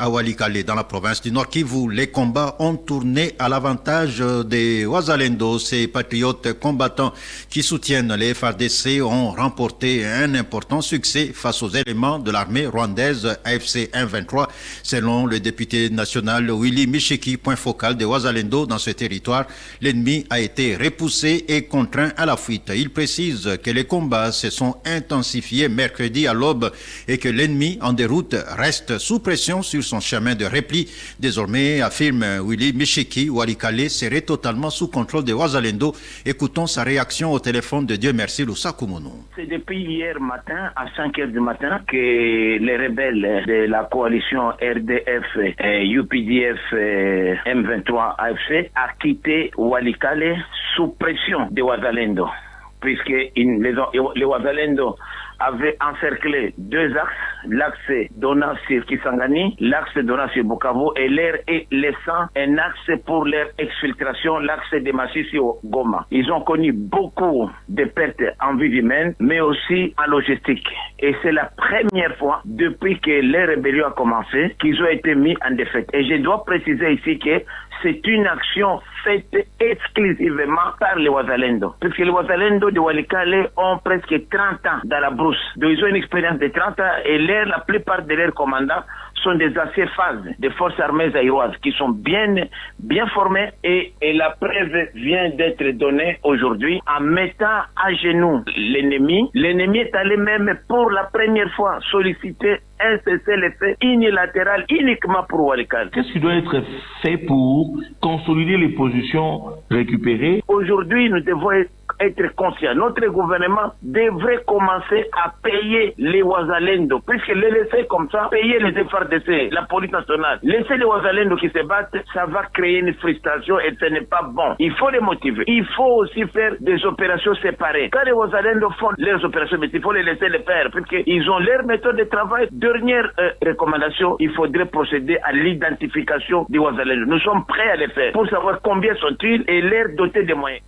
À Walikale, dans la province du Nord Kivu, les combats ont tourné à l'avantage des Wazalendo. Ces patriotes combattants qui soutiennent les FARDC ont remporté un important succès face aux éléments de l'armée rwandaise AFC 123. Selon le député national Willy Mishiki, point focal des Wazalendo dans ce territoire, l'ennemi a été repoussé et contraint à la fuite. Il précise que les combats se sont intensifiés mercredi à l'aube et que l'ennemi en déroute reste sous pression sur son chemin de repli. Désormais, affirme Willy Mishiki, Walikale serait totalement sous contrôle de Wazalendo. Écoutons sa réaction au téléphone de Dieu merci Lusakumunu. C'est depuis hier matin, à 5 heures du matin, que les rebelles de la coalition RDF, UPDF, M23, AFC a quitté Walikale sous pression de Wazalendo, puisque les Wazalendo avaient encerclé deux axes, l'axe donnant sur Kisangani, l'axe donnant sur Bukavu, et l'air est laissant un axe pour leur exfiltration, l'axe de Massissi au Goma. Ils ont connu beaucoup de pertes en vie humaine, mais aussi en logistique. Et c'est la première fois depuis que les rébellions ont commencé qu'ils ont été mis en défaite. Et je dois préciser ici que c'est une action faite exclusivement par les Wazalendo. Parce que les Wazalendo de Walikale ont presque 30 ans dans la brousse. Donc ils ont une expérience de 30 ans et la plupart de leurs commandants sont des anciens phases des forces armées zaïroises qui sont bien formés et la preuve vient d'être donnée aujourd'hui en mettant à genoux l'ennemi. L'ennemi est allé même pour la première fois solliciter un cessez-le-feu unilatéral uniquement pour Walikale. Qu'est-ce qui doit être fait pour consolider les positions récupérées? Aujourd'hui, nous devons être conscients. Notre gouvernement devrait commencer à payer les Wazalendo, puisque les laisser comme ça, payer les FARDC, la police nationale, laisser les Wazalendo qui se battent, ça va créer une frustration et ce n'est pas bon. Il faut les motiver. Il faut aussi faire des opérations séparées. Quand les Wazalendo font leurs opérations, mais il faut les laisser les faire, puisqu'ils ont leur méthode de travail. Dernière recommandation, il faudrait procéder à l'identification des Wazalendo. Nous sommes prêts à les faire pour savoir combien sont-ils et leur doter des moyens.